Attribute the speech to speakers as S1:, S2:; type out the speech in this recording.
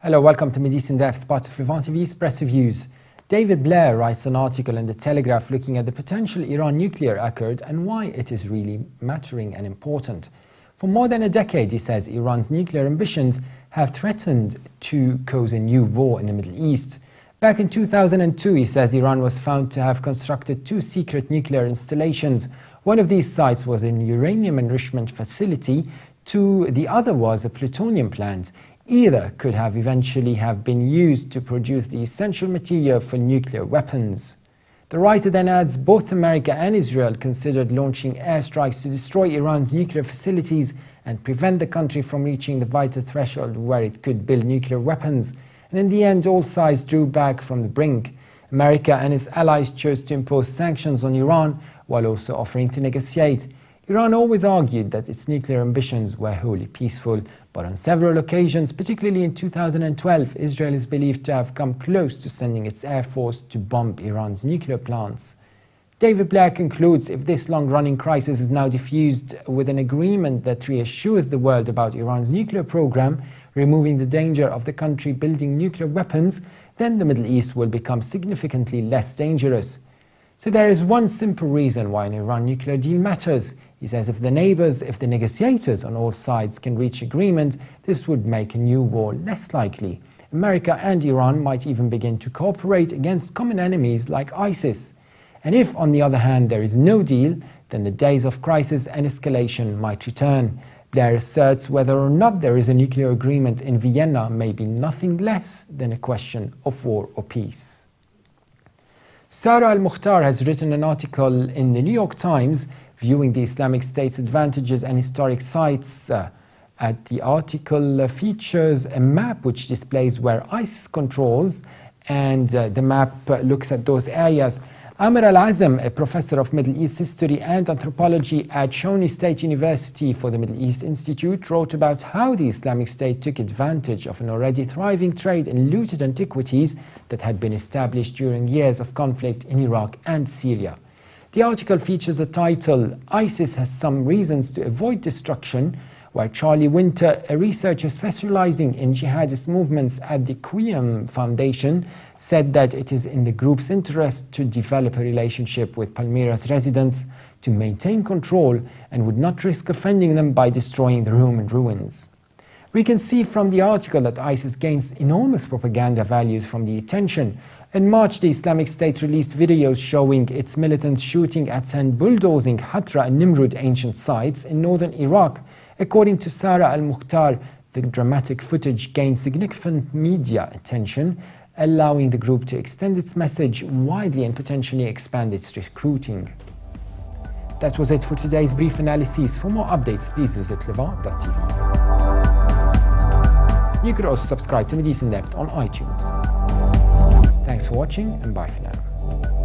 S1: Hello, welcome to Middle East in Depth, part of Levant TV's Press Reviews. David Blair writes an article in the Telegraph looking at the potential Iran nuclear accord and why it is really mattering and important. For more than a decade, he says, Iran's nuclear ambitions have threatened to cause a new war in the Middle East. Back in 2002, he says, Iran was found to have constructed 2 secret nuclear installations. One of these sites was an uranium enrichment facility, the other was a plutonium plant. Either could have eventually have been used to produce the essential material for nuclear weapons. The writer then adds both America and Israel considered launching airstrikes to destroy Iran's nuclear facilities and prevent the country from reaching the vital threshold where it could build nuclear weapons. And in the end, all sides drew back from the brink. America and its allies chose to impose sanctions on Iran while also offering to negotiate. Iran always argued that its nuclear ambitions were wholly peaceful, but on several occasions, particularly in 2012, Israel is believed to have come close to sending its air force to bomb Iran's nuclear plants. David Blair concludes if this long-running crisis is now diffused with an agreement that reassures the world about Iran's nuclear program, removing the danger of the country building nuclear weapons, then the Middle East will become significantly less dangerous. So there is one simple reason why an Iran nuclear deal matters. He says if the negotiators on all sides can reach agreement, this would make a new war less likely. America and Iran might even begin to cooperate against common enemies like ISIS. And if, on the other hand, there is no deal, then the days of crisis and escalation might return. Blair asserts whether or not there is a nuclear agreement in Vienna may be nothing less than a question of war or peace. Sarah Al-Mukhtar has written an article in the New York Times viewing the Islamic State's advantages and historic sites. The article features a map which displays where ISIS controls, and the map looks at those areas. Amr Al-Azam, a professor of Middle East history and anthropology at Shawnee State University for the Middle East Institute, wrote about how the Islamic State took advantage of an already thriving trade in looted antiquities that had been established during years of conflict in Iraq and Syria. The article features the title, ISIS Has Some Reasons to Avoid Destruction, where Charlie Winter, a researcher specializing in jihadist movements at the Qiyam Foundation, said that it is in the group's interest to develop a relationship with Palmyra's residents, to maintain control, and would not risk offending them by destroying the Roman ruins. We can see from the article that ISIS gains enormous propaganda values from the attention. In March, the Islamic State released videos showing its militants shooting at and bulldozing Hatra and Nimrud ancient sites in northern Iraq. According to Sarah Al-Mukhtar, the dramatic footage gained significant media attention, allowing the group to extend its message widely and potentially expand its recruiting. That was it for today's brief analysis. For more updates, please visit Levant.tv. You could also subscribe to Middle East in Depth on iTunes. Thanks for watching, and bye for now.